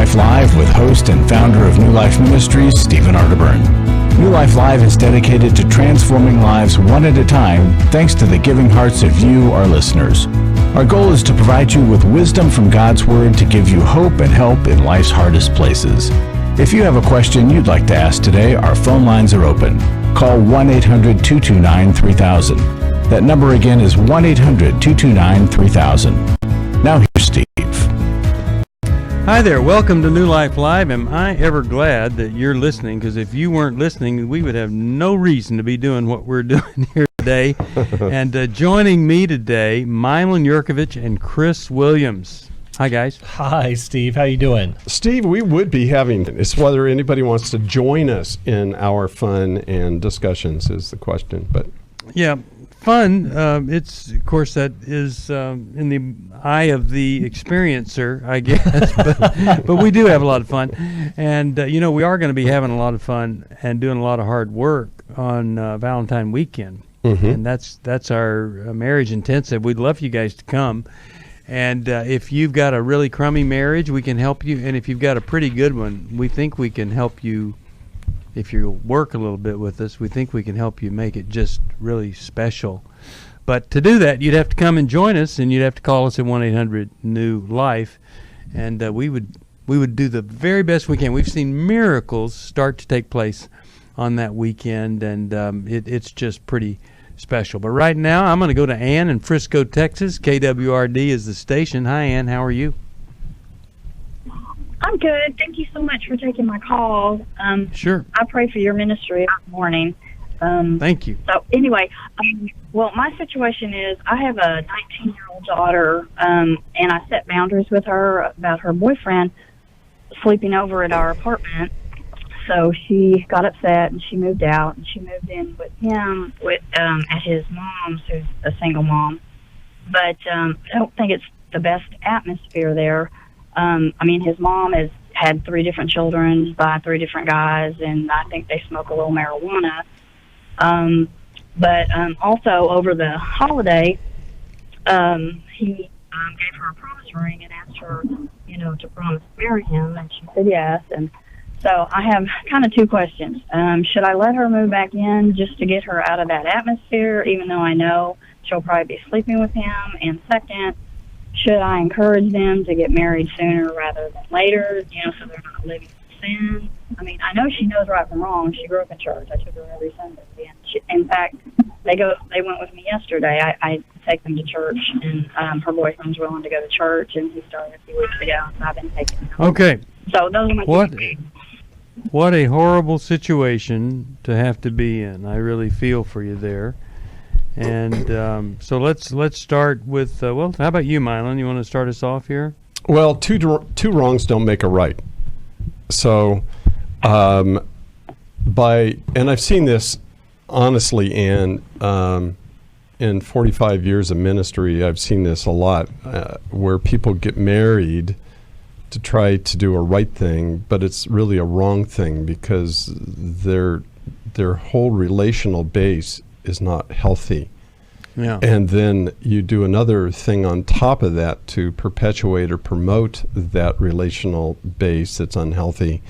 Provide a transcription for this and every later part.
Life Live with host and founder of New Life Ministries, Stephen Arterburn. New Life Live is dedicated to transforming lives one at a time thanks to the giving hearts of you, our listeners. Our goal is to provide you with wisdom from God's Word to give you hope and help in life's hardest places. If you have a question you'd like to ask today, our phone lines are open. Call 1-800-229-3000. That number again is 1-800-229-3000. Now here's Steve. Hi there, welcome to New Life Live. Am I ever glad that you're listening, because if you weren't listening, we would have no reason to be doing what we're doing here today. And joining me today, Milan, Yerkovich, and Chris Williams. Hi, guys. Hi, Steve. How you doing? Steve, we would be having, it's whether anybody wants to join us in our fun and discussions is the question. But yeah, fun. It's, of course, that is in the eye of the experiencer, I guess. but we do have a lot of fun. And, we are going to be having a lot of fun and doing a lot of hard work on Valentine weekend. Mm-hmm. And that's our marriage intensive. We'd love you guys to come. And if you've got a really crummy marriage, we can help you. And if you've got a pretty good one, we think we can help you. If you work a little bit with us, we think we can help you make it just really special. But to do that, you'd have to come and join us, and you'd have to call us at 1-800-NEW-LIFE. And we would do the very best we can. We've seen miracles start to take place on that weekend, and it's just pretty special. But right now, I'm going to go to Ann in Frisco, Texas. KWRD is the station. Hi, Ann. How are you? I'm good. Thank you so much for taking my call. Sure. I pray for your ministry this morning. Thank you. So anyway, well, my situation is I have a 19-year-old daughter, and I set boundaries with her about her boyfriend sleeping over at our apartment. So she got upset, and she moved out, and she moved in with him at his mom's, who's a single mom. But I don't think it's the best atmosphere there. His mom has had 3 different children by 3 different guys, and I think they smoke a little marijuana. But also over the holiday, he gave her a promise ring and asked her, to promise to marry him, and she said yes. And so I have kind of 2 questions. Should I let her move back in just to get her out of that atmosphere, even though I know she'll probably be sleeping with him? And second, should I encourage them to get married sooner rather than later, so they're not living in sin? I know she knows right from wrong. She grew up in church. I took her every Sunday. And in fact, they went with me yesterday. I take them to church, and her boyfriend's willing to go to church, and he started a few weeks ago, so I've been taking him. Okay. So those are my What a horrible situation to have to be in. I really feel for you there. And so let's start with, how about you, Milan? You want to start us off here? Well, two wrongs don't make a right. So, and I've seen this, honestly, in 45 years of ministry, I've seen this a lot, where people get married to try to do a right thing, but it's really a wrong thing because their whole relational base is not healthy. Yeah. And then you do another thing on top of that to perpetuate or promote that relational base that's unhealthy.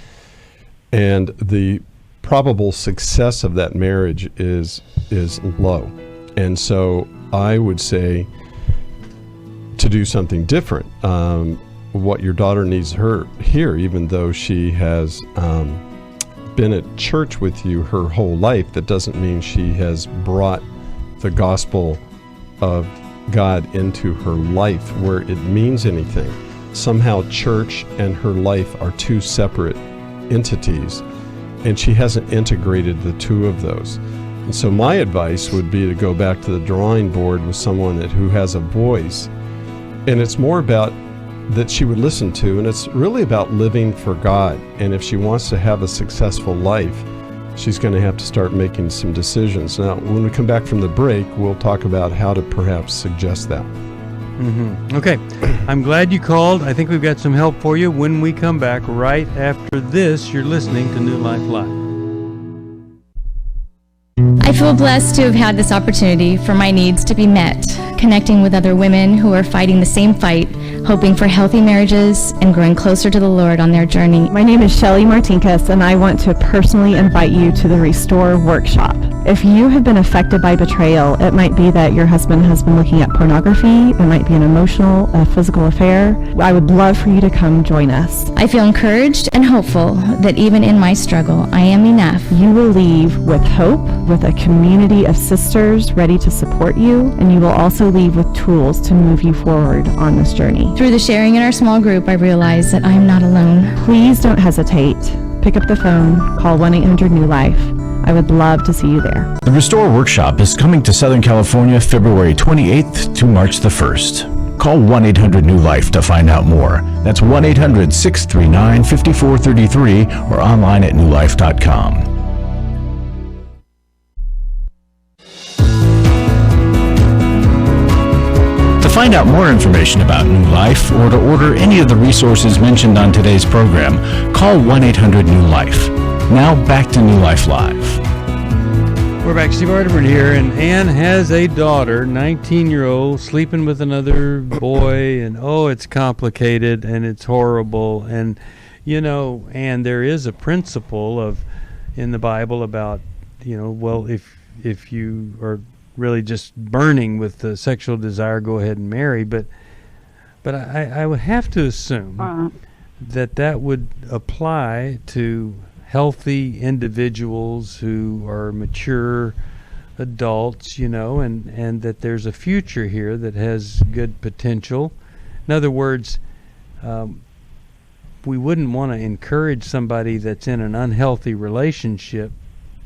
And the probable success of that marriage is low. And so I would say to do something different. What your daughter needs her here, even though she has been at church with you her whole life, that doesn't mean she has brought the gospel of God into her life where it means anything. Somehow church and her life are 2 separate entities, and she hasn't integrated the 2 of those. And so my advice would be to go back to the drawing board with someone who has a voice, and it's more about that she would listen to, and it's really about living for God. And if she wants to have a successful life, she's going to have to start making some decisions. Now, when we come back from the break, we'll talk about how to perhaps suggest that. Mm-hmm. Okay. I'm glad you called. I think we've got some help for you when we come back right after this. You're listening to New Life Live. I feel blessed to have had this opportunity for my needs to be met, connecting with other women who are fighting the same fight, hoping for healthy marriages and growing closer to the Lord on their journey. My name is Shelly Martinkus, and I want to personally invite you to the Restore Workshop. If you have been affected by betrayal, it might be that your husband has been looking at pornography, it might be an emotional, physical affair. I would love for you to come join us. I feel encouraged and hopeful that even in my struggle, I am enough. You will leave with hope, with a community of sisters ready to support you, and you will also leave with tools to move you forward on this journey. Through the sharing in our small group, I realize that I am not alone. Please don't hesitate. Pick up the phone, call 1-800-NEW-LIFE. I would love to see you there. The Restore Workshop is coming to Southern California February 28th to March the 1st. Call 1-800-NEW-LIFE to find out more. That's 1-800-639-5433 or online at newlife.com. To find out more information about New Life or to order any of the resources mentioned on today's program, call 1-800-NEW-LIFE. Now back to New Life Live. We're back. Steve Arterburn here, and Ann has a daughter, 19-year-old, sleeping with another boy, and it's complicated and it's horrible. And and there is a principle in the Bible about, if you are really just burning with the sexual desire, go ahead and marry. But I would have to assume that would apply to healthy individuals who are mature adults, and that there's a future here that has good potential. In other words, we wouldn't want to encourage somebody that's in an unhealthy relationship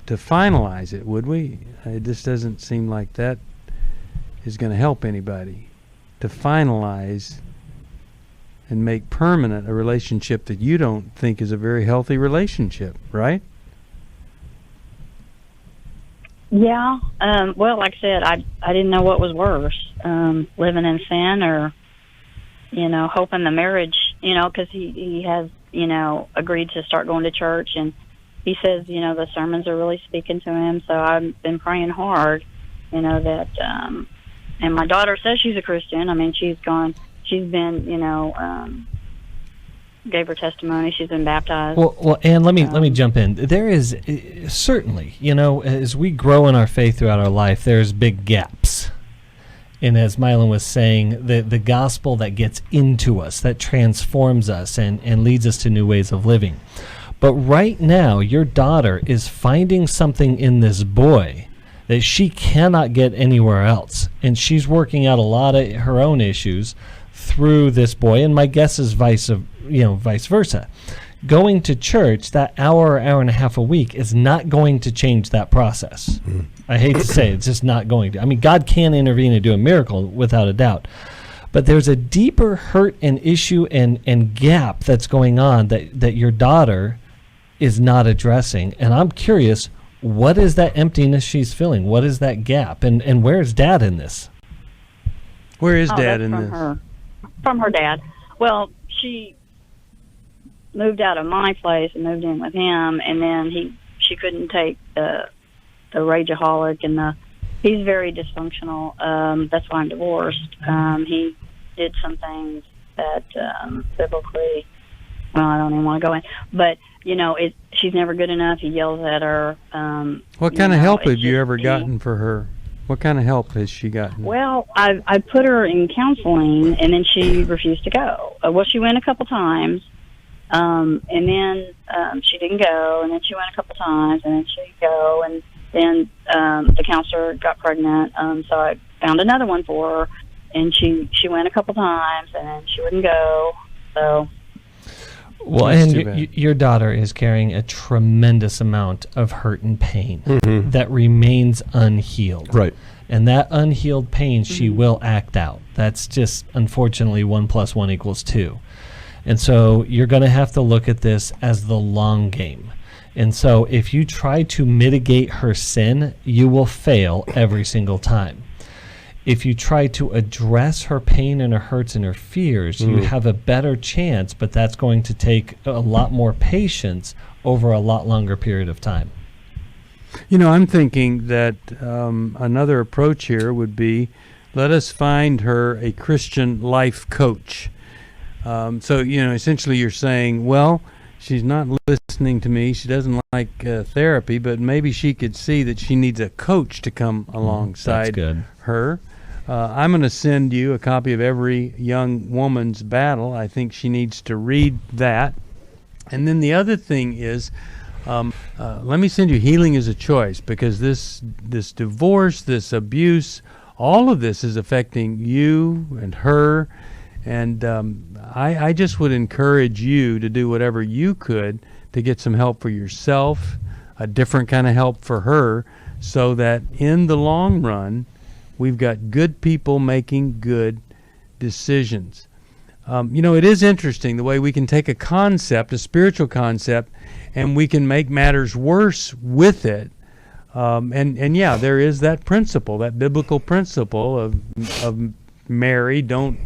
to finalize it, would we? It just doesn't seem like that is going to help anybody, to finalize and make permanent a relationship that you don't think is a very healthy relationship, right? Yeah. Well, like I said, I didn't know what was worse, living in sin or, hoping the marriage, because he has, agreed to start going to church, and he says, the sermons are really speaking to him. So I've been praying hard, that, and my daughter says she's a Christian. I mean, she's been, gave her testimony. She's been baptized. Well, Ann, let me jump in. There is certainly, as we grow in our faith throughout our life, there's big gaps. And as Milan was saying, the gospel that gets into us, that transforms us and leads us to new ways of living. But right now, your daughter is finding something in this boy that she cannot get anywhere else. And she's working out a lot of her own issues through this boy, and my guess is vice versa. Going to church that hour and a half a week is not going to change that process. I hate to say it, it's just not going to. I mean, God can intervene and do a miracle without a doubt. But there's a deeper hurt and issue and gap that's going on that your daughter is not addressing. And I'm curious, what is that emptiness she's feeling? What is that gap? And where is Dad in this? Where is Dad in this? From her dad. Well, she moved out of my place and moved in with him, and then she couldn't take the rageaholic, and he's very dysfunctional. That's why I'm divorced. He did some things that biblically, well, I don't even want to go in, but she's never good enough. He yells at her. What kind of help have you ever gotten for her? What kind of help has she gotten? Well, I put her in counseling, and then she refused to go. Well, she went a couple times, and then she didn't go, and then she went a couple times, and then she didn't go, and then the counselor got pregnant, so I found another one for her, and she went a couple times, and then she wouldn't go, so... Well, and your daughter is carrying a tremendous amount of hurt and pain that remains unhealed. Right. And that unhealed pain, she will act out. That's just, unfortunately, 1 + 1 = 2. And so you're going to have to look at this as the long game. And so if you try to mitigate her sin, you will fail every single time. If you try to address her pain and her hurts and her fears, you have a better chance, but that's going to take a lot more patience over a lot longer period of time. You know, I'm thinking that another approach here would be, let us find her a Christian life coach. So, you know, essentially you're saying, well, she's not listening to me. She doesn't like therapy, but maybe she could see that she needs a coach to come alongside her. I'm going to send you a copy of Every Young Woman's Battle. I think she needs to read that. And then the other thing is, let me send you Healing is a Choice, because this divorce, this abuse, all of this is affecting you and her. And I just would encourage you to do whatever you could to get some help for yourself, a different kind of help for her, so that in the long run, we've got good people making good decisions. You know, it is interesting the way we can take a concept, a spiritual concept, and we can make matters worse with it. And yeah, there is that principle, that biblical principle of Mary, don't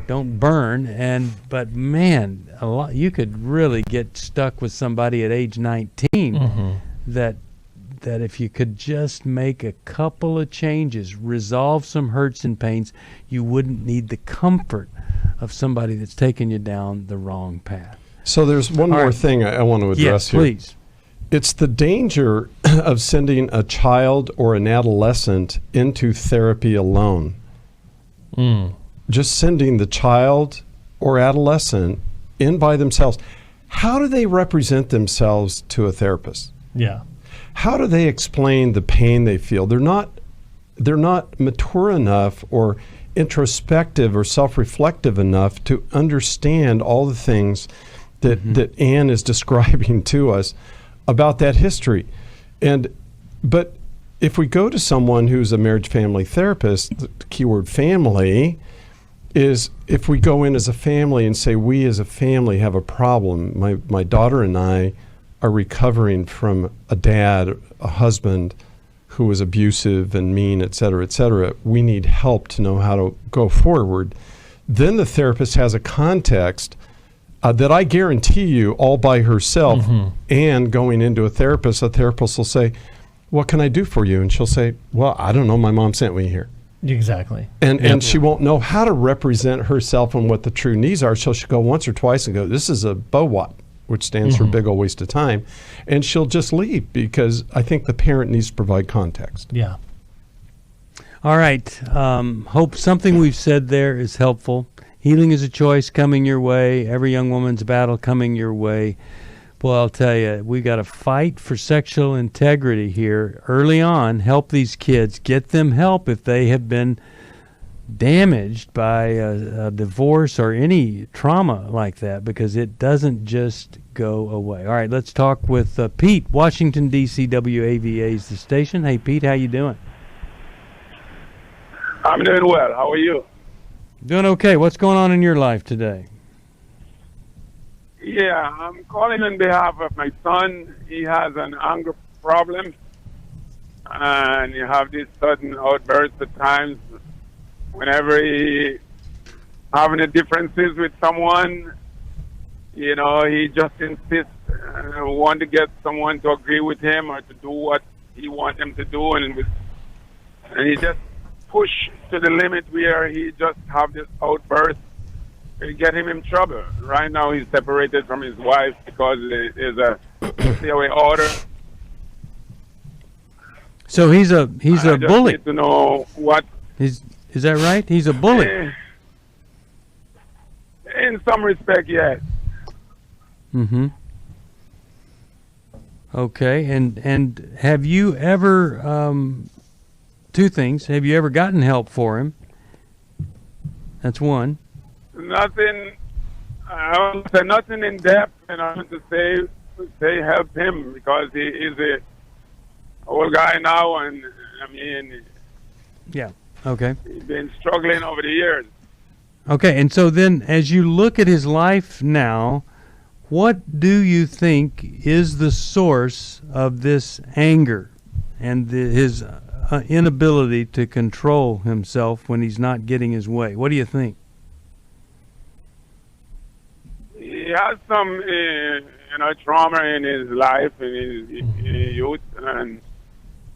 burn. But man, you could really get stuck with somebody at age 19 that if you could just make a couple of changes, resolve some hurts and pains, you wouldn't need the comfort of somebody that's taken you down the wrong path. So there's one more thing I want to address here. Please. It's the danger of sending a child or an adolescent into therapy alone. Just sending the child or adolescent in by themselves. How do they represent themselves to a therapist? Yeah. How do they explain the pain they feel? They're not mature enough or introspective or self-reflective enough to understand all the things that Anne is describing to us about that history. But if we go to someone who's a marriage family therapist, the keyword family is, if we go in as a family and say, we as a family have a problem. My daughter and I are recovering from a dad, a husband who was abusive and mean, et cetera, we need help to know how to go forward. Then the therapist has a context that I guarantee you all by herself, and going into a therapist will say, what can I do for you? And she'll say, well, I don't know, my mom sent me here. Exactly. And she won't know how to represent herself and what the true needs are, so she'll go once or twice and go, this is a BOWAT, which stands for big old waste of time, and she'll just leave, because I think the parent needs to provide context. Yeah. All right. Hope something we've said there is helpful. Healing is a Choice coming your way. Every Young Woman's Battle coming your way. Boy, I'll tell you, we got to fight for sexual integrity here early on. Help these kids. Get them help if they have been damaged by a divorce or any trauma like that, because it doesn't just go away. All right, let's talk with Pete, Washington, D.C., WAVA is the station. Hey, Pete, how you doing? I'm doing well. How are you? Doing okay. What's going on in your life today? Yeah, I'm calling on behalf of my son. He has an anger problem, and you have these sudden outbursts at times whenever he having a differences with someone. You know, he just insists, want to get someone to agree with him or to do what he wants them to do, and he just push to the limit where he just have this outburst. It get him in trouble. Right now, he's separated from his wife because there's a stay-away order. So he's a bully. Need to know what is that right? He's a bully. In some respect, yes. Okay, and have you ever two things? Have you ever gotten help for him? That's one. Nothing. I don't say nothing in depth, and I want to say help him, because he is a old guy now, and I mean, yeah. Okay. He's been struggling over the years. Okay, and so then, as you look at his life now, what do you think is the source of this anger and his inability to control himself when he's not getting his way? What do you think? He has some, trauma in his life, in his youth, and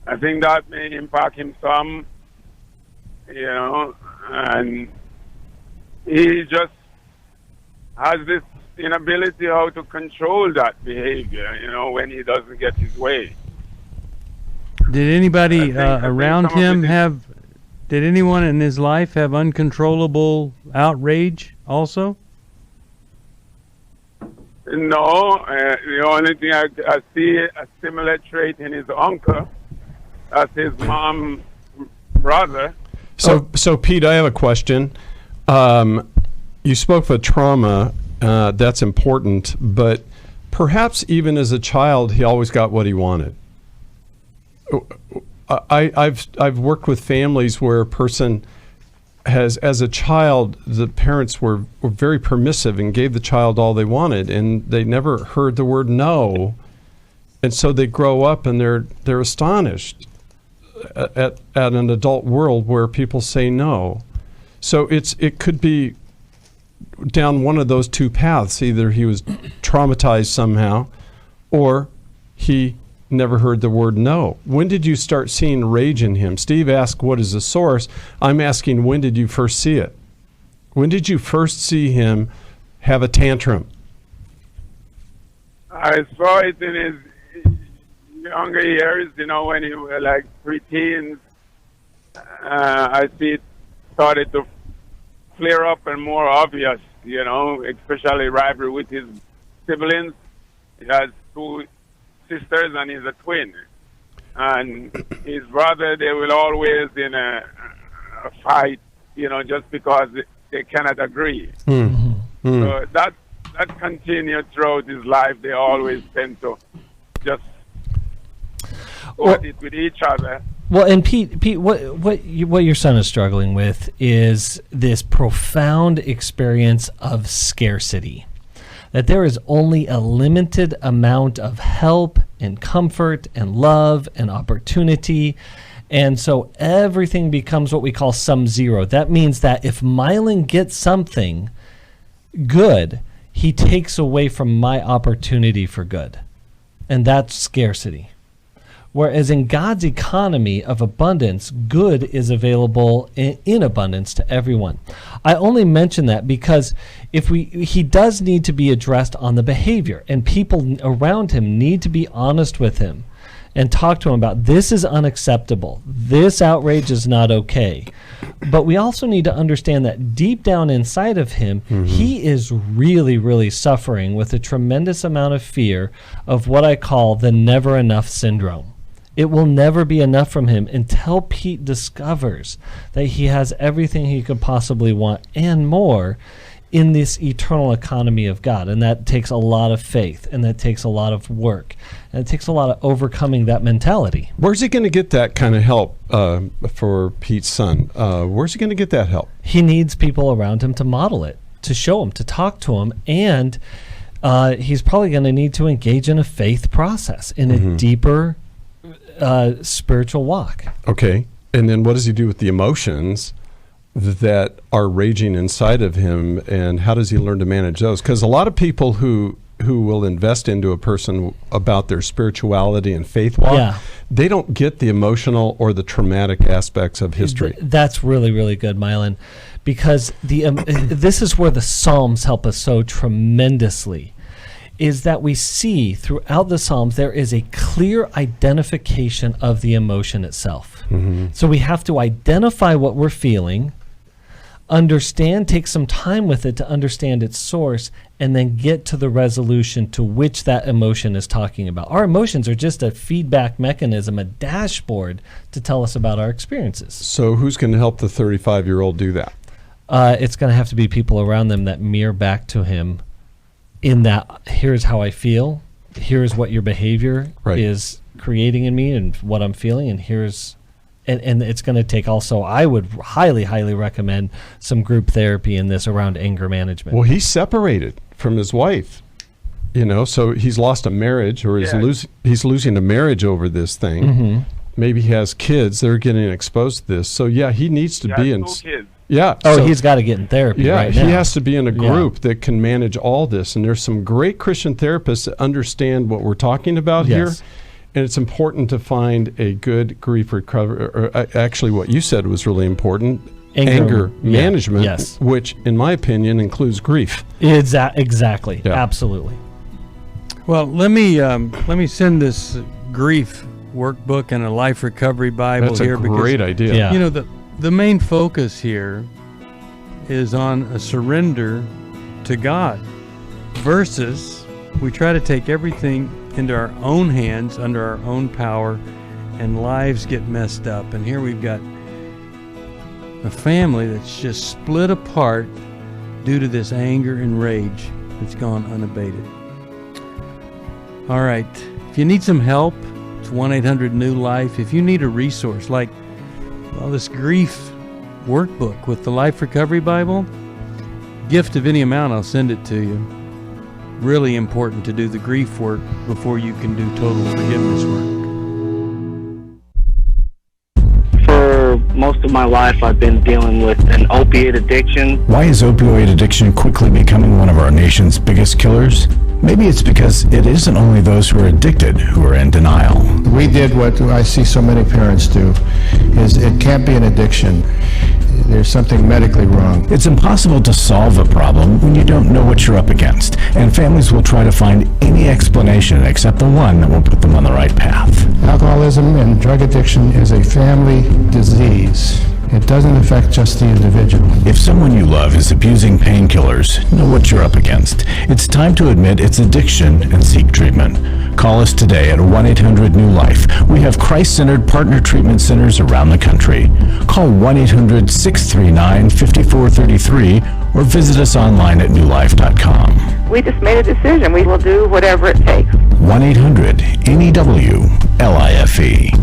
I think that may impact him some, and he just has this inability how to control that behavior, when he doesn't get his way. Did anybody I think around some of him it is- have? Did anyone in his life have uncontrollable outrage also? No, the only thing I see a similar trait in his uncle. That's his mom's brother. So Pete, I have a question. You spoke of trauma. That's important, but perhaps even as a child, he always got what he wanted. I've worked with families where a person has, as a child, the parents were very permissive and gave the child all they wanted, and they never heard the word no, and so they grow up and they're astonished at an adult world where people say no. So it could be down one of those two paths. Either he was traumatized somehow, or he never heard the word no. When did you start seeing rage in him? Steve asked, what is the source? I'm asking, when did you first see it? When did you first see him have a tantrum? I saw it in his younger years, when he was like preteens. I see it started to flare up and more obvious, especially rivalry with his siblings. He has two sisters and he's a twin. And his brother, they will always in a fight, just because they cannot agree. So that continued throughout his life. They always tend to just fight it with each other. Well, and Pete, what your son is struggling with is this profound experience of scarcity. That there is only a limited amount of help and comfort and love and opportunity. And so everything becomes what we call sum zero. That means that if Milan gets something good, he takes away from my opportunity for good. And that's scarcity. Whereas in God's economy of abundance, good is available in abundance to everyone. I only mention that because he does need to be addressed on the behavior, and people around him need to be honest with him and talk to him about this is unacceptable. This outrage is not okay. But we also need to understand that deep down inside of him, he is really, really suffering with a tremendous amount of fear of what I call the never enough syndrome. It will never be enough from him until Pete discovers that he has everything he could possibly want and more in this eternal economy of God. And that takes a lot of faith, and that takes a lot of work, and it takes a lot of overcoming that mentality. Where's he going to get that kind of help for Pete's son? Where's he going to get that help? He needs people around him to model it, to show him, to talk to him, and he's probably going to need to engage in a faith process, in a deeper spiritual walk. Okay. And then what does he do with the emotions that are raging inside of him, and how does he learn to manage those? Because a lot of people who will invest into a person about their spirituality and faith walk, they don't get the emotional or the traumatic aspects of history. That's really, really good, Milan, because this is where the Psalms help us so tremendously. Is that we see throughout the Psalms there is a clear identification of the emotion itself. So we have to identify what we're feeling, understand, take some time with it to understand its source, and then get to the resolution to which that emotion is talking about. Our emotions are just a feedback mechanism, a dashboard to tell us about our experiences. So who's going to help the 35-year-old do that? It's going to have to be people around them that mirror back to him in that, here's how I feel, here's what your behavior is creating in me and what I'm feeling, and here's, and it's going to take also, I would highly, highly recommend some group therapy in this around anger management. Well, he's separated from his wife, so he's lost a marriage, or he's losing a marriage over this thing. Maybe he has kids, they're getting exposed to this. So he needs to be in... Kids. Yeah. He's got to get in therapy right now. He has to be in a group that can manage all this. And there's some great Christian therapists that understand what we're talking about here. And it's important to find a good grief recovery, or actually what you said was really important, anger management, yes. which in my opinion includes grief. Exactly. Yeah. Absolutely. Well, let me send this grief workbook and a life recovery Bible That's here. a great idea. Yeah. You know, the main focus here is on a surrender to God versus we try to take everything into our own hands, under our own power, and lives get messed up. And here we've got a family that's just split apart due to this anger and rage that's gone unabated. All right, if you need some help, it's 1-800-NEW-LIFE. If you need a resource like, well, this grief workbook with the Life Recovery Bible, gift of any amount, I'll send it to you. Really important to do the grief work before you can do total forgiveness work. For most of my life, I've been dealing with an opiate addiction. Why is opioid addiction quickly becoming one of our nation's biggest killers? Maybe it's because it isn't only those who are addicted who are in denial. We did what I see so many parents do, is it can't be an addiction. There's something medically wrong. It's impossible to solve a problem when you don't know what you're up against, and families will try to find any explanation except the one that will put them on the right path. Alcoholism and drug addiction is a family disease. It doesn't affect just the individual. If someone you love is abusing painkillers, know what you're up against. It's time to admit it's addiction and seek treatment. Call us today at 1-800-NEW-LIFE. We have Christ-centered partner treatment centers around the country. Call 1-800-639-5433 or visit us online at newlife.com. We just made a decision. We will do whatever it takes. 1-800-NEW-LIFE.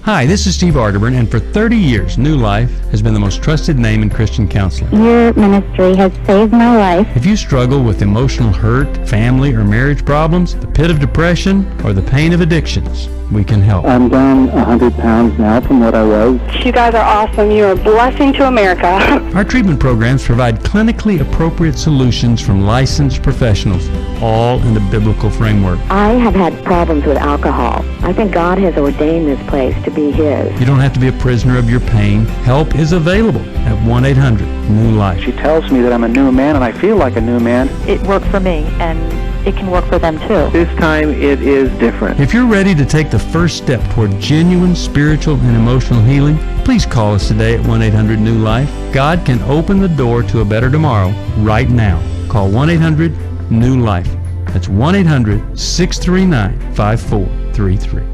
Hi, this is Steve Arterburn, and for 30 years, New Life has been the most trusted name in Christian counseling. Your ministry has saved my life. If you struggle with emotional hurt, family or marriage problems, the pit of depression, or the pain of addictions, we can help. I'm down 100 pounds now from what I was. You guys are awesome. You're a blessing to America. Our treatment programs provide clinically appropriate solutions from licensed professionals, all in the biblical framework. I have had problems with alcohol. I think God has ordained this place to be His. You don't have to be a prisoner of your pain. Help is available at 1-800-NEW-LIFE. She tells me that I'm a new man, and I feel like a new man. It worked for me, and it can work for them too. This time it is different. If you're ready to take the first step toward genuine spiritual and emotional healing, please call us today at 1-800-NEW-LIFE. God can open the door to a better tomorrow right now. Call 1-800-NEW-LIFE. That's 1-800-639-5433.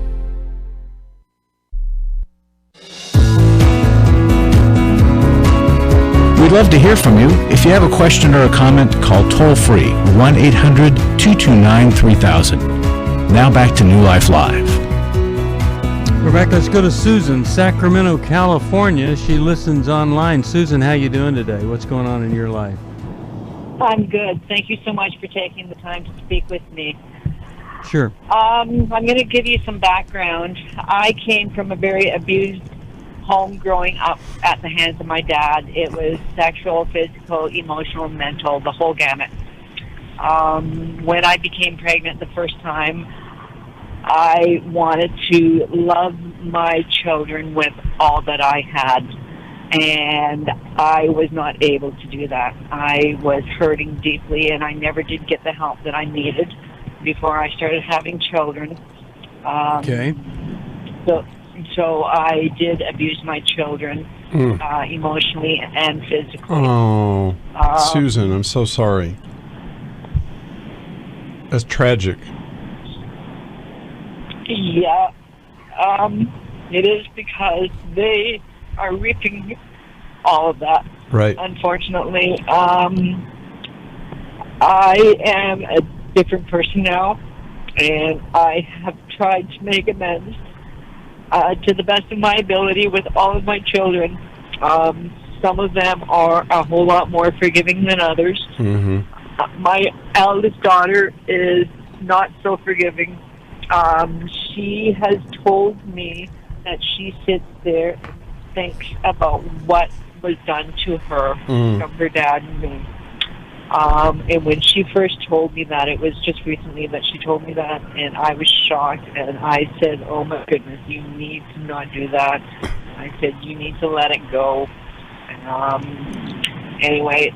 We'd love to hear from you. If you have a question or a comment, call toll-free 1-800-229-3000. Now back to New Life Live. We're back. Let's go to Susan, Sacramento, California. She listens online. Susan, how you doing today? What's going on in your life? I'm good. Thank you so much for taking the time to speak with me. Sure. I'm going to give you some background. I came from a very abused home growing up at the hands of my dad. It was sexual, physical, emotional, mental, the whole gamut. When I became pregnant the first time, I wanted to love my children with all that I had, and I was not able to do that. I was hurting deeply, and I never did get the help that I needed before I started having children. Okay. So I did abuse my children emotionally and physically. Oh, Susan, I'm so sorry. That's tragic. Yeah. It is because they are reaping all of that. Right. Unfortunately. I am a different person now, and I have tried to make amends to the best of my ability with all of my children. Some of them are a whole lot more forgiving than others. Mm-hmm. My eldest daughter is not so forgiving. She has told me that she sits there and thinks about what was done to her from her dad and me. And when she first told me that, it was just recently that she told me that, and I was shocked, and I said, oh my goodness, you need to not do that. I said, you need to let it go. Anyway,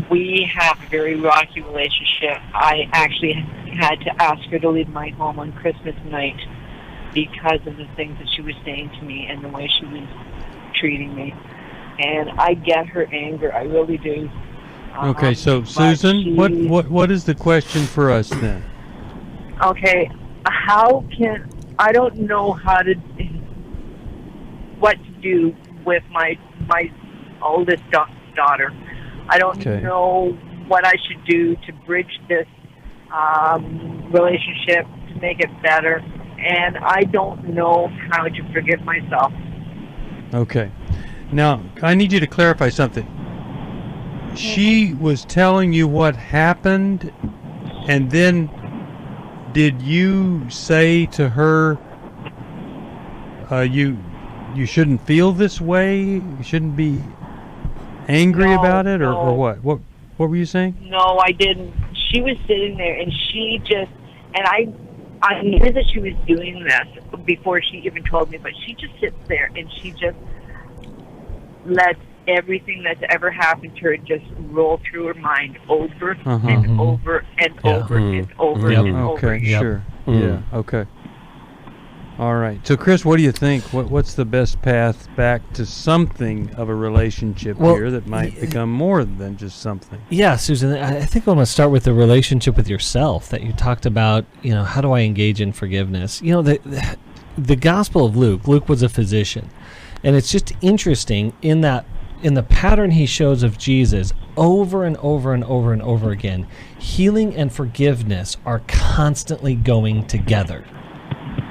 we have a very rocky relationship. I actually had to ask her to leave my home on Christmas night because of the things that she was saying to me and the way she was treating me. And I get her anger, I really do. Okay, so Susan, what is the question for us then? Okay, I don't know what to do with my oldest daughter. I don't know what I should do to bridge this relationship to make it better, and I don't know how to forgive myself. Okay. Now, I need you to clarify something. She was telling you what happened, and then did you say to her, you shouldn't feel this way? You shouldn't be angry about it, or what? What were you saying? No, I didn't. She was sitting there, and she just, and I knew that she was doing this before she even told me, but she just sits there, and she just lets everything that's ever happened to her just roll through her mind over and over and over and over and over again. Sure. Yeah, okay. All right. So, Chris, what do you think? What's the best path back to something of a relationship here that might become more than just something? Yeah, Susan, I think I want to start with the relationship with yourself that you talked about. How do I engage in forgiveness? The Gospel of Luke was a physician. And it's just interesting in the pattern he shows of Jesus over and over and over and over again, healing and forgiveness are constantly going together,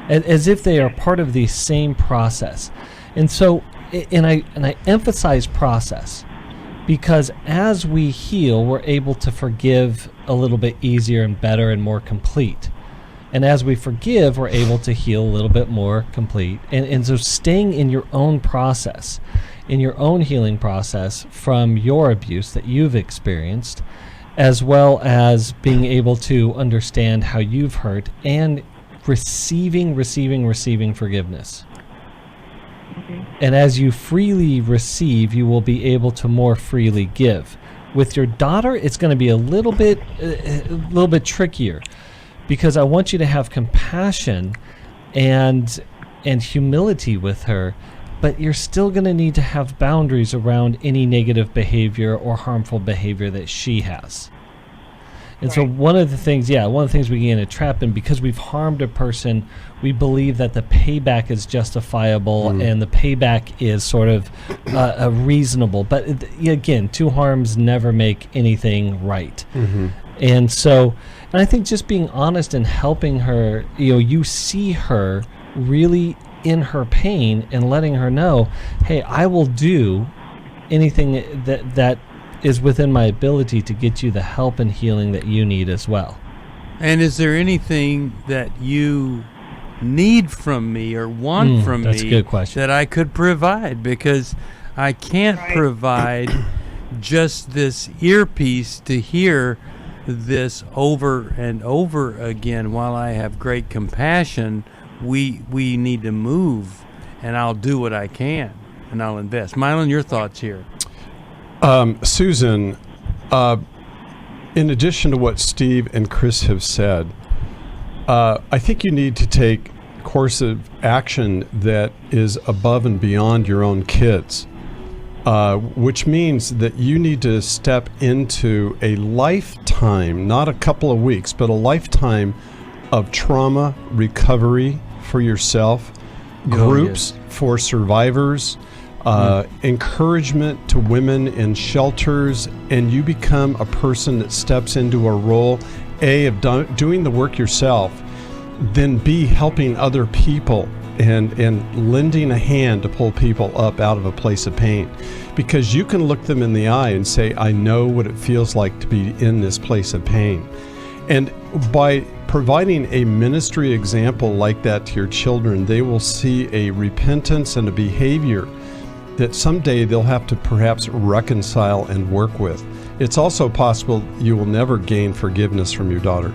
as if they are part of the same process. And so, and I emphasize process because as we heal, we're able to forgive a little bit easier and better and more complete. And as we forgive, we're able to heal a little bit more complete. And so staying in your own process, in your own healing process from your abuse that you've experienced, as well as being able to understand how you've hurt and receiving forgiveness. And as you freely receive, you will be able to more freely give. With your daughter, it's going to be a little bit trickier, because I want you to have compassion and humility with her, but you're still going to need to have boundaries around any negative behavior or harmful behavior that she has. And so one of the things we get in a trap in, because we've harmed a person, we believe that the payback is justifiable and the payback is sort of reasonable. But again, two harms never make anything right. And so, and I think just being honest and helping her, you see her really in her pain and letting her know, hey, I will do anything that is within my ability to get you the help and healing that you need as well. And is there anything that you need from me or want from that's me a good question. that I could provide? Because I can't provide just this earpiece to hear this over and over again. While I have great compassion, we need to move, and I'll do what I can, and I'll invest. Milan, your thoughts here? Susan, in addition to what Steve and Chris have said, I think you need to take a course of action that is above and beyond your own kids, which means that you need to step into a lifetime, not a couple of weeks, but a lifetime of trauma recovery for yourself, groups for survivors, encouragement to women in shelters, and you become a person that steps into a role, A, of doing the work yourself, then B, helping other people and lending a hand to pull people up out of a place of pain. Because you can look them in the eye and say, I know what it feels like to be in this place of pain. And by providing a ministry example like that to your children, they will see a repentance and a behavior that someday they'll have to perhaps reconcile and work with. It's also possible you will never gain forgiveness from your daughter.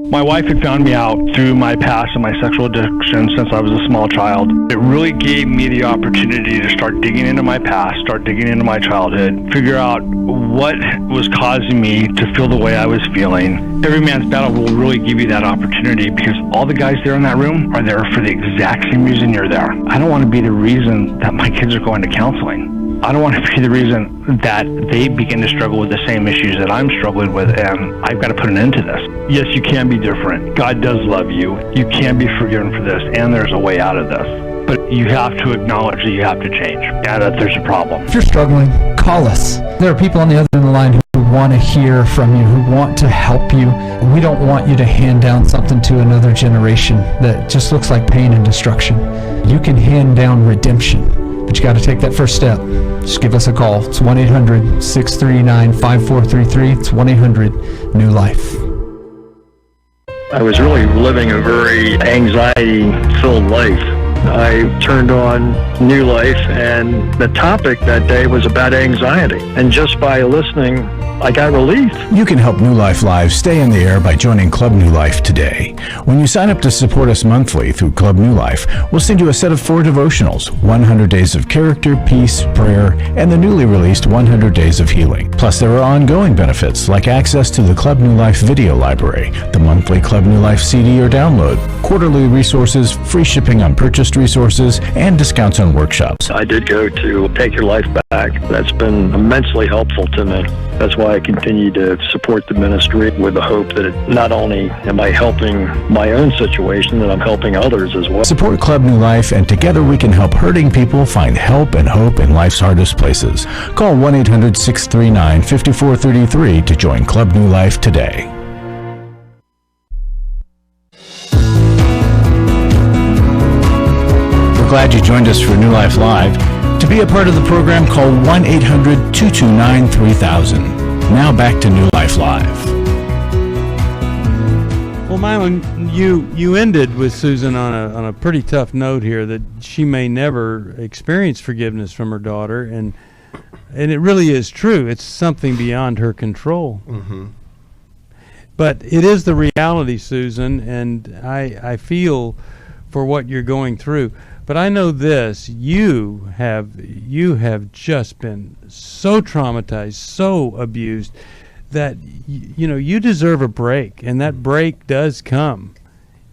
My wife had found me out through my past and my sexual addiction since I was a small child. It really gave me the opportunity to start digging into my past, start digging into my childhood, figure out what was causing me to feel the way I was feeling. Every Man's Battle will really give you that opportunity because all the guys there in that room are there for the exact same reason you're there. I don't want to be the reason that my kids are going to counseling. I don't want to be the reason that they begin to struggle with the same issues that I'm struggling with, and I've got to put an end to this. Yes, you can be different. God does love you. You can be forgiven for this, and there's a way out of this. But you have to acknowledge that you have to change, and that there's a problem. If you're struggling, call us. There are people on the other end of the line who want to hear from you, who want to help you. We don't want you to hand down something to another generation that just looks like pain and destruction. You can hand down redemption, but you got to take that first step. Just give us a call. It's 1-800-639-5433. It's 1-800-NEW-LIFE. I was really living a very anxiety-filled life. I turned on New Life, and the topic that day was about anxiety. And just by listening, I got relief. You can help New Life Live stay in the air by joining Club New Life today. When you sign up to support us monthly through Club New Life, we'll send you a set of 4 devotionals, 100 Days of Character, Peace, Prayer, and the newly released 100 Days of Healing. Plus, there are ongoing benefits like access to the Club New Life video library, the monthly Club New Life CD or download, quarterly resources, free shipping on purchased resources, and discounts on workshops. I did go to Take Your Life Back. That's been immensely helpful to me. That's why I continue to support the ministry with the hope that not only am I helping my own situation, that I'm helping others as well. Support Club New Life, and together we can help hurting people find help and hope in life's hardest places. Call 1-800-639-5433 to join Club New Life today. We're glad you joined us for New Life Live. To be a part of the program, call 1-800-229-3000. Now back to New Life Live. Well, Milan, you ended with Susan on a pretty tough note here that she may never experience forgiveness from her daughter, and it really is true. It's something beyond her control. Mm-hmm. But it is the reality, Susan, and I feel for what you're going through. But I know this: you have just been so traumatized, so abused, that you deserve a break, and that break does come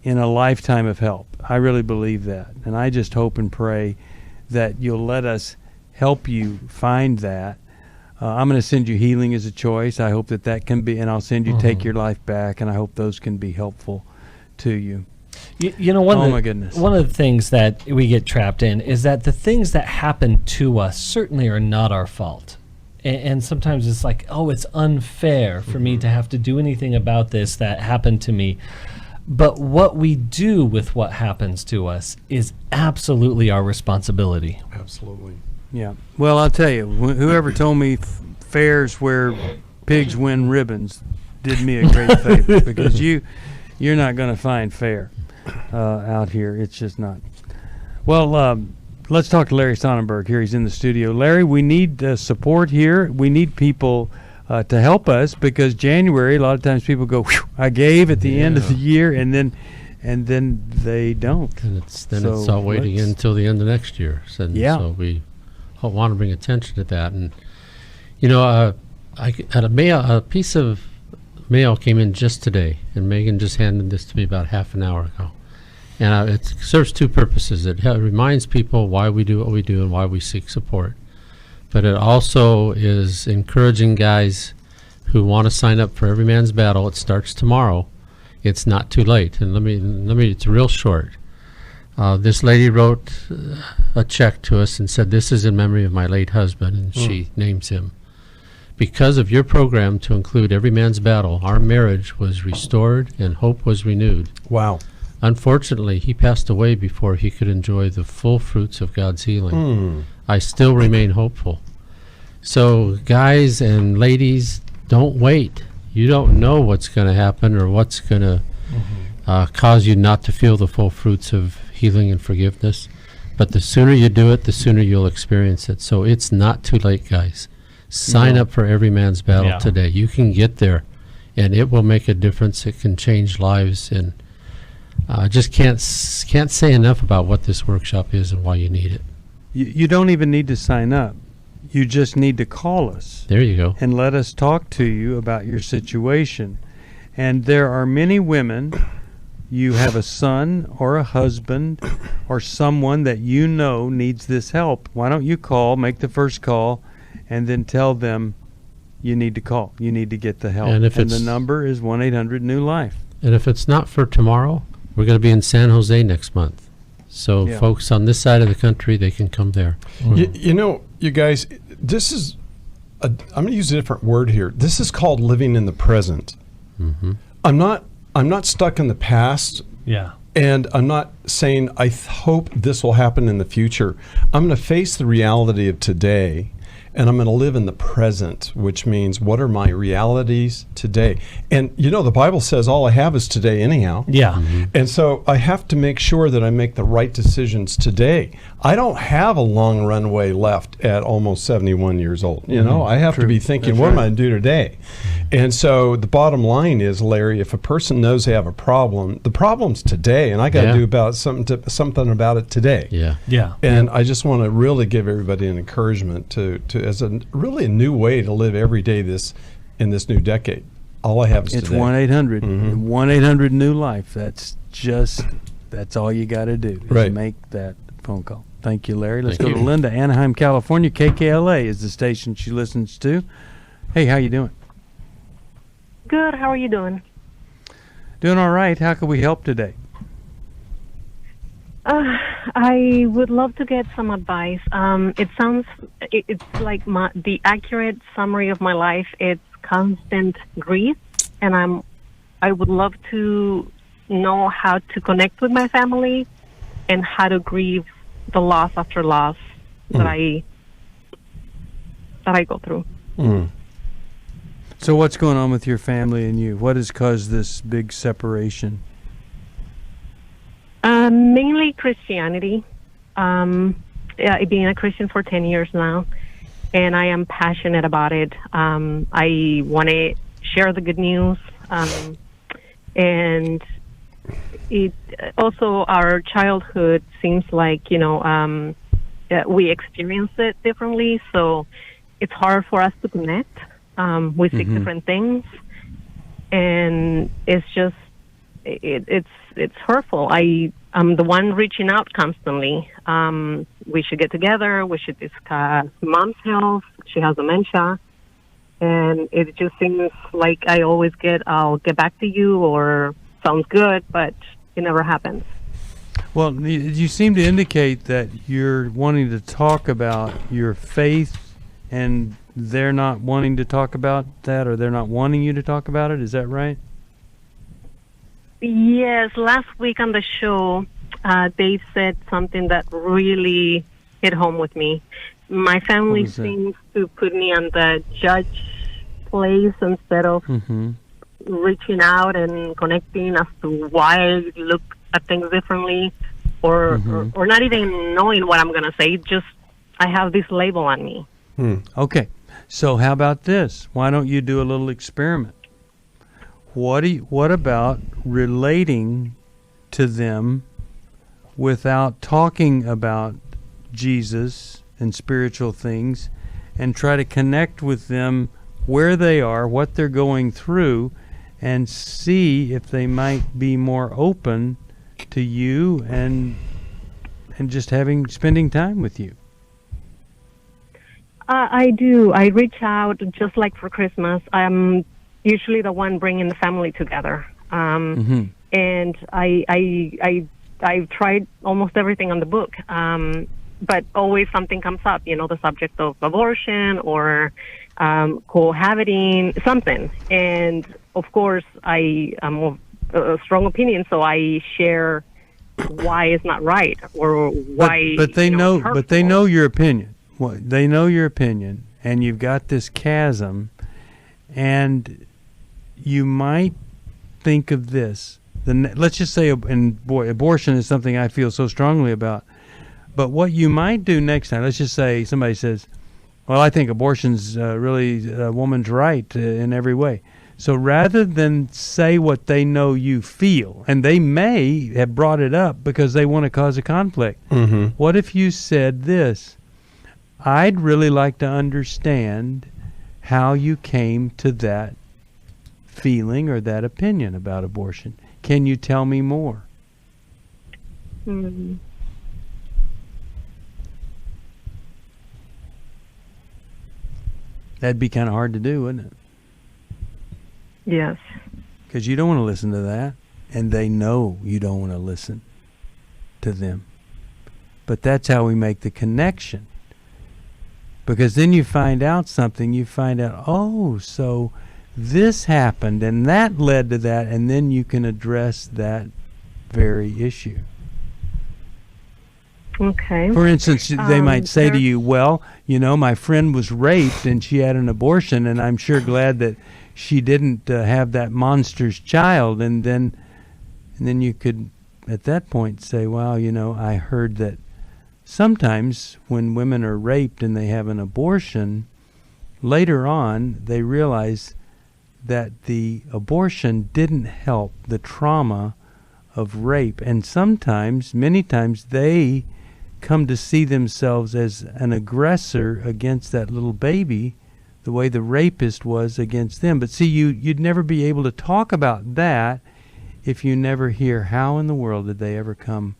in a lifetime of help. I really believe that, and I just hope and pray that you'll let us help you find that. I'm going to send you Healing as a Choice. I hope that can be, and I'll send you Take Your Life Back, and I hope those can be helpful to you. My goodness. One of the things that we get trapped in is that the things that happen to us certainly are not our fault. And sometimes it's like, it's unfair for me to have to do anything about this that happened to me. But what we do with what happens to us is absolutely our responsibility. Absolutely. Yeah. Well, I'll tell you, whoever told me fairs where pigs win ribbons did me a great favor, because you're not going to find fair out here. It's just not. Well, let's talk to Larry Sonnenberg here. He's in the studio. Larry, we need support here. We need people to help us, because January, a lot of times people go, I gave at the end of the year, and then they don't. And it's all waiting until the end of next year. So we want to bring attention to that. And I had a piece of mail came in just today, and Megan just handed this to me about half an hour ago. And it serves 2 purposes. It reminds people why we do what we do and why we seek support. But it also is encouraging guys who want to sign up for Every Man's Battle. It starts tomorrow. It's not too late. And let me it's real short. This lady wrote a check to us and said, "This is in memory of my late husband," and she names him. Because of your program to include Every Man's Battle, our marriage was restored and hope was renewed. Wow. Unfortunately, he passed away before he could enjoy the full fruits of God's healing. I still remain hopeful. So guys and ladies, don't wait. You don't know what's going to happen or what's going to cause you not to feel the full fruits of healing and forgiveness. But the sooner you do it, the sooner you'll experience it. So it's not too late, guys. Sign up for Every Man's Battle today. You can get there, and it will make a difference. It can change lives, and just can't say enough about what this workshop is and why you need it. You don't even need to sign up. You just need to call us. There you go. And let us talk to you about your situation. And there are many women. You have a son or a husband or someone that you know needs this help. Why don't you call, make the first call, and then tell them you need to call. You need to get the help. And the number is 1-800-NEW-LIFE. And if it's not for tomorrow, we're going to be in San Jose next month. So folks on this side of the country, they can come there. You know, you guys, this is, I'm going to use a different word here. This is called living in the present. Mm-hmm. I'm not stuck in the past. Yeah. And I'm not saying I hope this will happen in the future. I'm going to face the reality of today, and I'm going to live in the present, which means what are my realities today? And you know, the Bible says all I have is today anyhow. Yeah. Mm-hmm. And so I have to make sure that I make the right decisions today. I don't have a long runway left at almost 71 years old. You know, I have to be thinking, what am I going to do today? And so the bottom line is, Larry, if a person knows they have a problem, the problem's today, and I got to do about something about it today. Yeah. Yeah. And I just want to really give everybody an encouragement to as a really a new way to live every day in this new decade. All I have is it's today. 1-800-1-800-NEW-LIFE. That's all you got to do is make that phone call. Thank you, Larry. Let's go to Linda, Anaheim, California. KKLA is the station she listens to. Hey, how you doing? Good. How are you doing? Doing all right. How can we help today? I would love to get some advice. It's like the accurate summary of my life. It's constant grief, and I would love to know how to connect with my family and how to grieve the loss after loss that I go through. So what's going on with your family and you? What has caused this big separation? Mainly Christianity. I've been a Christian for 10 years now, and I am passionate about it. I want to share the good news, and it also our childhood seems like we experience it differently, so it's hard for us to connect. We seek different things, and it's just it's hurtful. I'm the one reaching out constantly. We should get together. We should discuss mom's health. She has dementia, and it just seems like I always I'll get back to you, or sounds good, but it never happens. Well, you seem to indicate that you're wanting to talk about your faith, and they're not wanting to talk about that, or they're not wanting you to talk about it. Is that right? Yes. Last week on the show, they said something that really hit home with me. My family seems to put me on the judge place instead of reaching out and connecting as to why I look at things differently, or not even knowing what I'm going to say. Just I have this label on me. Okay. So how about this? Why don't you do a little experiment? What about relating to them without talking about Jesus and spiritual things, and try to connect with them where they are, what they're going through, and see if they might be more open to you and just spending time with you? I do. I reach out just like for Christmas. I'm usually the one bringing the family together. And I've tried almost everything on the book. But always something comes up, the subject of abortion or cohabiting, something. And of course, I am of a strong opinion, so I share why it's not right or why. But they know. But they know your opinion. They know your opinion, and you've got this chasm, and you might think of this. let's just say, and boy, abortion is something I feel so strongly about. But what you might do next time, let's just say somebody says, well, I think abortion's really a woman's right in every way. So rather than say what they know you feel, and they may have brought it up because they want to cause a conflict, what if you said this? I'd really like to understand how you came to that feeling or that opinion about abortion. Can you tell me more? Mm-hmm. That'd be kind of hard to do, wouldn't it? Yes. Because you don't want to listen to that, and they know you don't want to listen to them. But that's how we make the connection. Because then you find out something, you find out, oh, so this happened, and that led to that, and then you can address that very issue. Okay. For instance, they might say to you, well, you know, my friend was raped and she had an abortion, and I'm sure glad that she didn't have that monster's child. And then you could, at that point, say, well, you know, I heard that sometimes when women are raped and they have an abortion, later on they realize that the abortion didn't help the trauma of rape. And sometimes, many times, they come to see themselves as an aggressor against that little baby, the way the rapist was against them. But see, you'd never be able to talk about that if you never hear how in the world did they ever come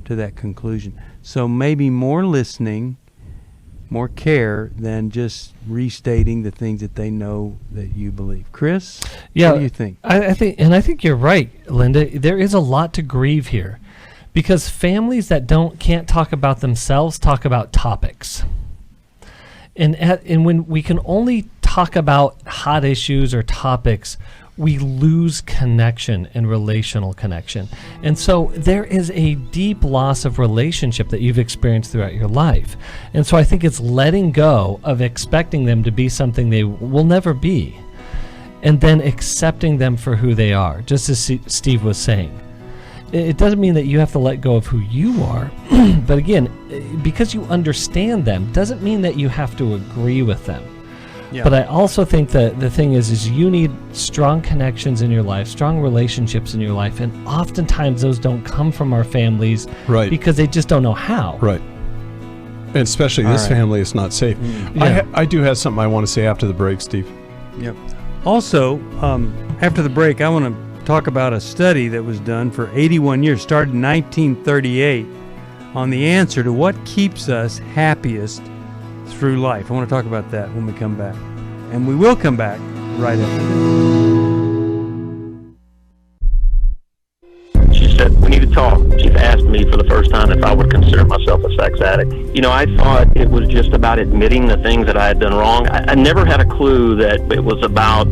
to that conclusion. So maybe more listening, more care than just restating the things that they know that you believe. Chris, what do you think? I think you're right, Linda. There is a lot to grieve here, because families that can't talk about themselves talk about topics. And when we can only talk about hot issues or topics, we lose connection and relational connection. And so there is a deep loss of relationship that you've experienced throughout your life. And so I think it's letting go of expecting them to be something they will never be, and then accepting them for who they are, just as Steve was saying. It doesn't mean that you have to let go of who you are, but again, because you understand them doesn't mean that you have to agree with them. Yeah. But I also think that the thing is you need strong connections in your life, strong relationships in your life, and oftentimes those don't come from our families, right, because they just don't know how. Right. And especially this family is not safe. Yeah. I do have something I want to say after the break, Steve. Yep. Also, after the break, I want to talk about a study that was done for 81 years, started in 1938, on the answer to what keeps us happiest through life. I want to talk about that when we come back. And we will come back right after this. She said, we need to talk. She's asked me for the first time if I would consider myself a sex addict. You know, I thought it was just about admitting the things that I had done wrong. I never had a clue that it was about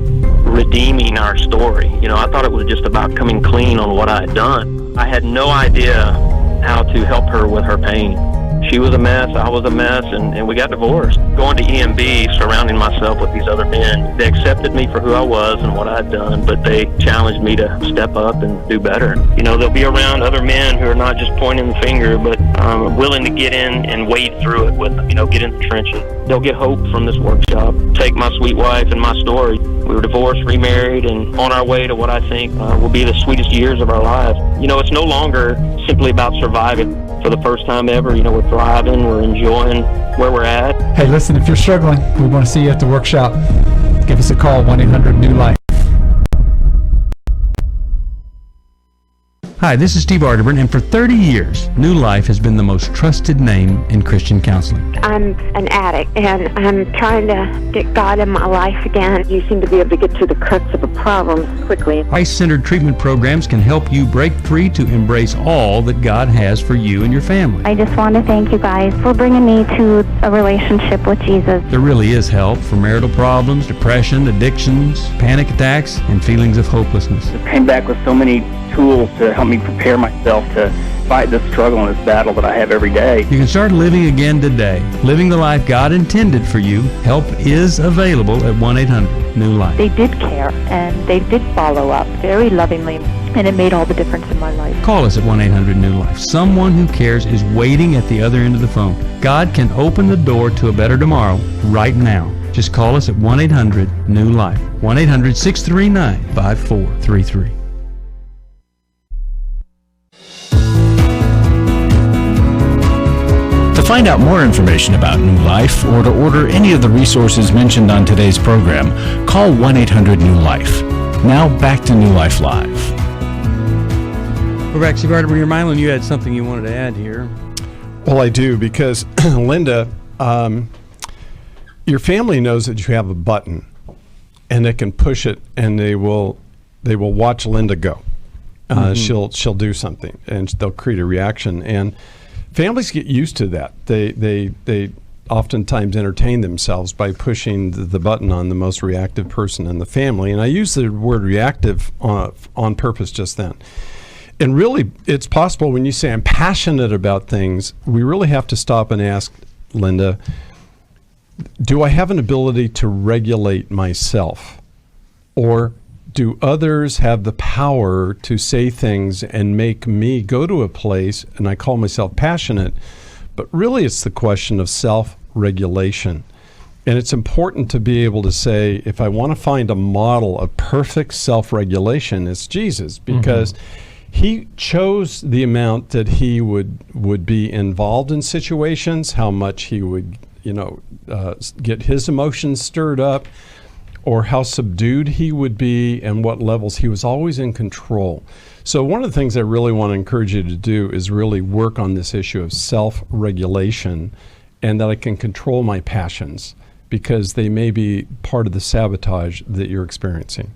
redeeming our story. You know, I thought it was just about coming clean on what I had done. I had no idea how to help her with her pain. She was a mess, I was a mess, and we got divorced. Going to EMB, surrounding myself with these other men, they accepted me for who I was and what I had done, but they challenged me to step up and do better. You know, they'll be around other men who are not just pointing the finger, but willing to get in and wade through it with them, you know, get in the trenches. They'll get hope from this workshop. Take my sweet wife and my story. We were divorced, remarried, and on our way to what I think will be the sweetest years of our lives. You know, it's no longer simply about surviving. For the first time ever, you know, we're thriving, we're enjoying where we're at. Hey, listen, if you're struggling, we want to see you at the workshop. Give us a call, 1-800-NEW-LIFE. Hi, this is Steve Arterburn, and for 30 years, New Life has been the most trusted name in Christian counseling. I'm an addict, and I'm trying to get God in my life again. You seem to be able to get to the crux of the problem quickly. Christ-centered treatment programs can help you break free to embrace all that God has for you and your family. I just want to thank you guys for bringing me to a relationship with Jesus. There really is help for marital problems, depression, addictions, panic attacks, and feelings of hopelessness. I came back with so many tools to help help me prepare myself to fight this struggle and this battle that I have every day. You can start living again today, living the life God intended for you. Help is available at 1-800-NEW-LIFE. They did care, and they did follow up very lovingly, and it made all the difference in my life. Call us at 1-800-NEW-LIFE. Someone who cares is waiting at the other end of the phone. God can open the door to a better tomorrow right now. Just call us at 1-800-NEW-LIFE. 1-800-639-5433. To find out more information about New Life or to order any of the resources mentioned on today's program, call 1-800-NEW-LIFE. Now back to New Life Live. We're back. Steve Arterburn, Milan, you had something you wanted to add here. Well, I do, because Linda, your family knows that you have a button, and they can push it, and they will watch Linda go. She'll do something, and they'll create a reaction. And families get used to that. They oftentimes entertain themselves by pushing the button on the most reactive person in the family. And I use the word reactive on purpose just then. And really, it's possible when you say I'm passionate about things, we really have to stop and ask, Linda, do I have an ability to regulate myself? Or do others have the power to say things and make me go to a place, and I call myself passionate, but really it's the question of self-regulation. And it's important to be able to say, if I want to find a model of perfect self-regulation, it's Jesus, because he chose the amount that he would be involved in situations, how much he would get his emotions stirred up, or how subdued he would be, and what levels. He was always in control. So one of the things I really want to encourage you to do is really work on this issue of self-regulation, and that I can control my passions, because they may be part of the sabotage that you're experiencing.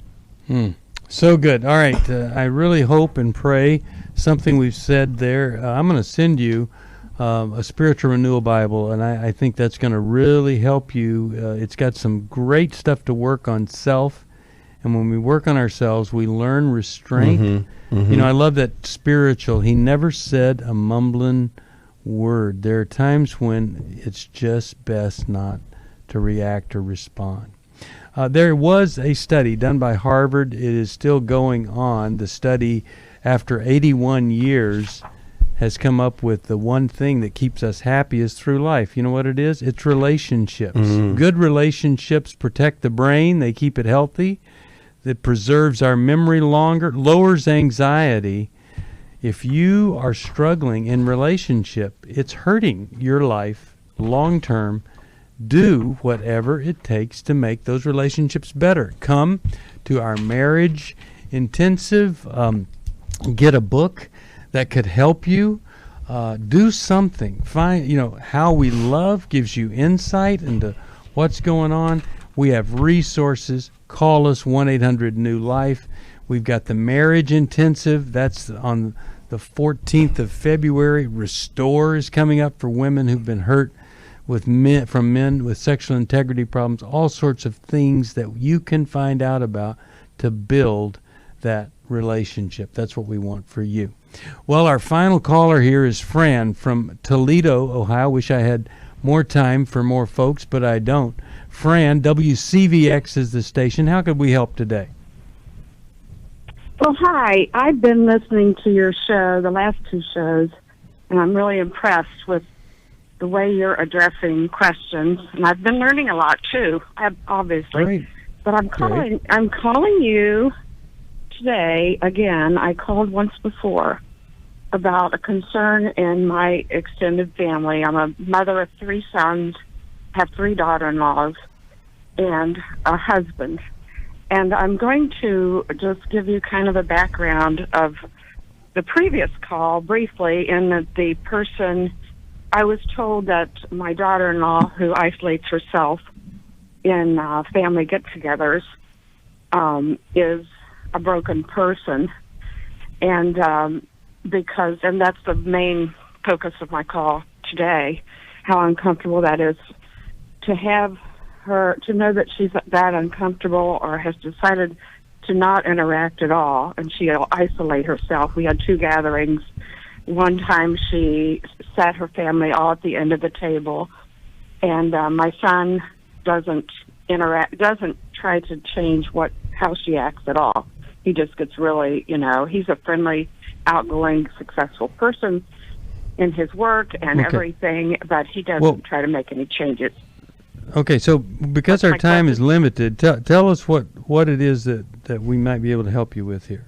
So good. All right. I really hope and pray something we've said there. I'm going to send you a Spiritual Renewal Bible, and I think that's going to really help you. It's got some great stuff to work on self, and when we work on ourselves, we learn restraint. I love that spiritual. He never said a mumbling word. There are times when it's just best not to react or respond. There was a study done by Harvard. It is still going on. The study, after 81 years, has come up with the one thing that keeps us happiest through life. You know what it is? It's relationships. Good relationships protect the brain. They keep it healthy. It preserves our memory longer, lowers anxiety. If you are struggling in relationship, it's hurting your life long term. Do whatever it takes to make those relationships better. Come to our marriage intensive. Get a book that could help you. Do something. Find, how we love gives you insight into what's going on. We have resources. Call us 1-800-NEW-LIFE. We've got the marriage intensive. That's on the 14th of February. Restore is coming up for women who've been hurt from men with sexual integrity problems. All sorts of things that you can find out about to build that relationship. That's what we want for you. Well, our final caller here is Fran from Toledo, Ohio. Wish I had more time for more folks, but I don't. Fran, WCVX is the station. How could we help today? Well, hi. I've been listening to your show, the last two shows, and I'm really impressed with the way you're addressing questions. And I've been learning a lot, too, obviously. Great. But I'm calling you today again. I called once before about a concern in my extended family. I'm a mother of 3 sons, have 3 daughter-in-laws, and a husband. And I'm going to just give you kind of a background of the previous call briefly, in that the person, I was told that my daughter-in-law, who isolates herself in family get-togethers, is a broken person. And and that's the main focus of my call today, how uncomfortable that is to have her, to know that she's that uncomfortable or has decided to not interact at all, and she'll isolate herself. We had 2 gatherings. One time she sat her family all at the end of the table, and my son doesn't try to change how she acts at all. He just gets really, he's a friendly, outgoing, successful person in his work and everything, but he doesn't try to make any changes. Okay, so because our time is limited, tell us what it is that we might be able to help you with here.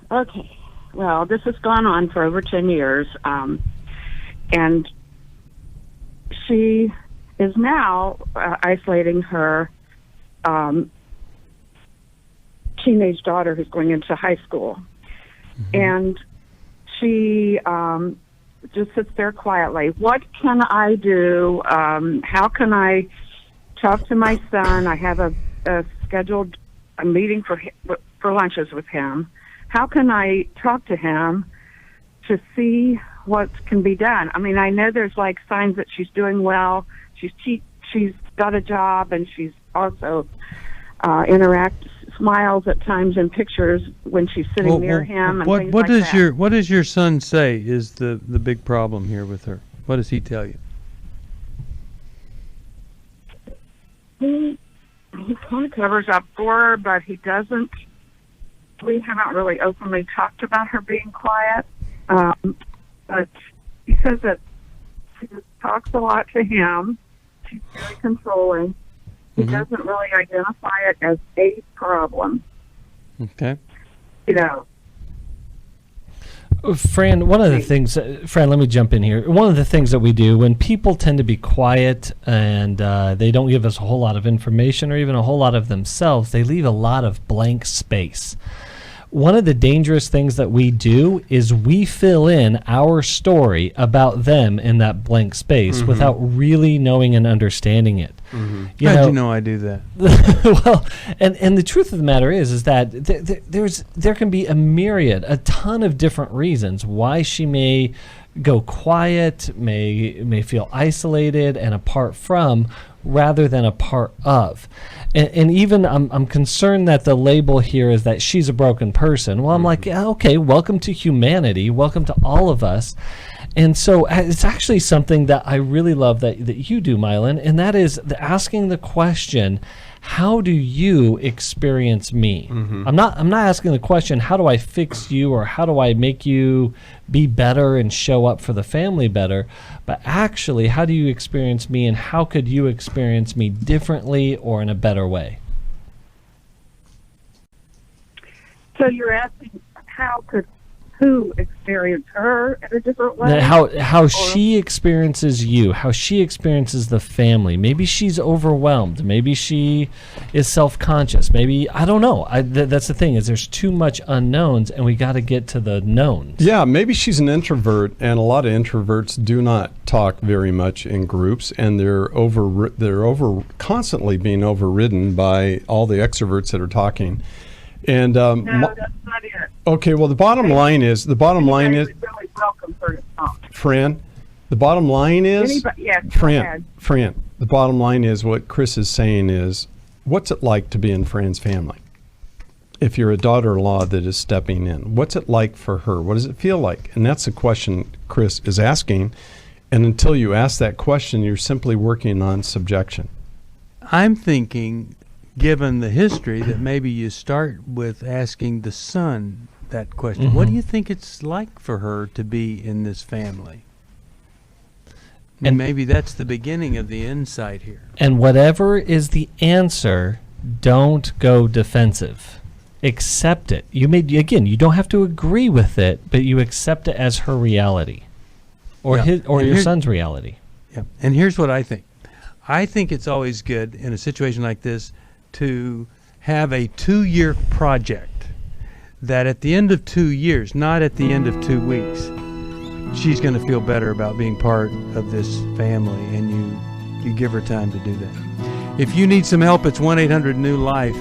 Okay. Well, this has gone on for over 10 years, and she is now isolating her teenage daughter who's going into high school. And she just sits there quietly. What can I do? How can I talk to my son? I have a scheduled meeting for lunches with him. How can I talk to him to see what can be done? I mean, I know there's like signs that she's doing well. She's got a job, and she's also smiles at times in pictures when she's sitting near him. And things like that. What does your son say is the big problem here with her? What does he tell you? He kind of covers up for her, but he doesn't. We haven't really openly talked about her being quiet, but he says that she just talks a lot to him. She's very controlling. He doesn't really identify it as a problem. Okay. Fran, one of the things, Fran, let me jump in here. One of the things that we do when people tend to be quiet and they don't give us a whole lot of information or even a whole lot of themselves, they leave a lot of blank space. One of the dangerous things that we do is we fill in our story about them in that blank space without really knowing and understanding it. How'd you know I do that? Well, and the truth of the matter is that there can be a ton of different reasons why she may go quiet, may feel isolated and apart from, rather than a part of. And even I'm concerned that the label here is that she's a broken person. Well, I'm like, okay, welcome to humanity. Welcome to all of us. And so it's actually something that I really love that you do, Milan, and that is asking the question, how do you experience me? I'm not asking the question, how do I fix you or how do I make you be better and show up for the family better? But actually, how do you experience me, and how could you experience me differently or in a better way? So you're asking who experience her in a different way? How she experiences you, how she experiences the family. Maybe she's overwhelmed. Maybe she is self-conscious. Maybe, I don't know. That's the thing, is there's too much unknowns, and we got to get to the knowns. Yeah, maybe she's an introvert, and a lot of introverts do not talk very much in groups, and they're constantly being overridden by all the extroverts that are talking. And no, that's not it. Okay, well, the bottom line is, really welcome for his talk. Fran, the bottom line is, Fran, the bottom line is what Chris is saying is, what's it like to be in Fran's family? If you're a daughter-in-law that is stepping in, what's it like for her? What does it feel like? And that's the question Chris is asking. And until you ask that question, you're simply working on subjection. I'm thinking, given the history, that maybe you start with asking the son that question. What do you think it's like for her to be in this family? And maybe that's the beginning of the insight here. And whatever is the answer, don't go defensive. Accept it. You don't have to agree with it, but you accept it as her reality, or your son's reality. Yeah. And here's what I think. I think it's always good in a situation like this to have a 2-year project that at the end of 2 years, not at the end of 2 weeks, she's going to feel better about being part of this family, and you give her time to do that. If you need some help, it's 1-800-NEW-LIFE.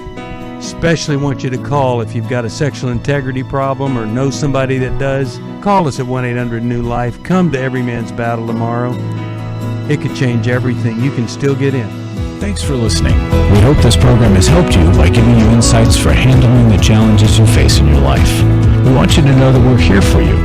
Especially want you to call if you've got a sexual integrity problem or know somebody that does. Call us at 1-800-NEW-LIFE. Come to Every Man's Battle tomorrow. It could change everything. You can still get in. Thanks for listening. We hope this program has helped you by giving you insights for handling the challenges you face in your life. We want you to know that we're here for you,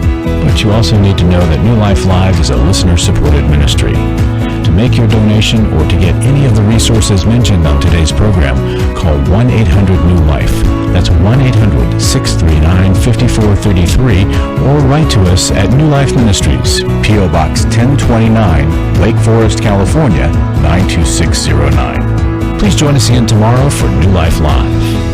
but you also need to know that New Life Live is a listener-supported ministry. To make your donation or to get any of the resources mentioned on today's program, call 1-800-NEW-LIFE. That's 1-800-639-5433, or write to us at New Life Ministries, P.O. Box 1029, Lake Forest, California, 92609. Please join us again tomorrow for New Life Live.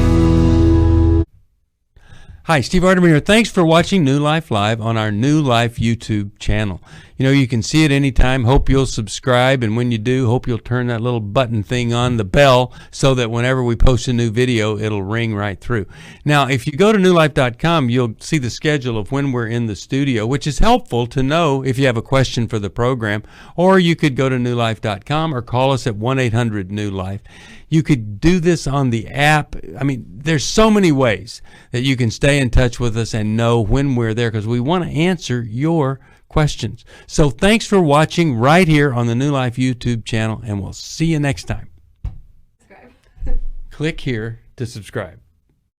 Hi, Steve Arterburn here. Thanks for watching New Life Live on our New Life YouTube channel. You know, you can see it anytime. Hope you'll subscribe, and when you do, hope you'll turn that little button thing on, the bell, so that whenever we post a new video, it'll ring right through. Now, if you go to newlife.com, you'll see the schedule of when we're in the studio, which is helpful to know if you have a question for the program, or you could go to newlife.com or call us at 1-800-NEW-LIFE. You could do this on the app. I mean, there's so many ways that you can stay in touch with us and know when we're there, because we want to answer your questions. So thanks for watching right here on the New Life YouTube channel, and we'll see you next time. Click here to subscribe.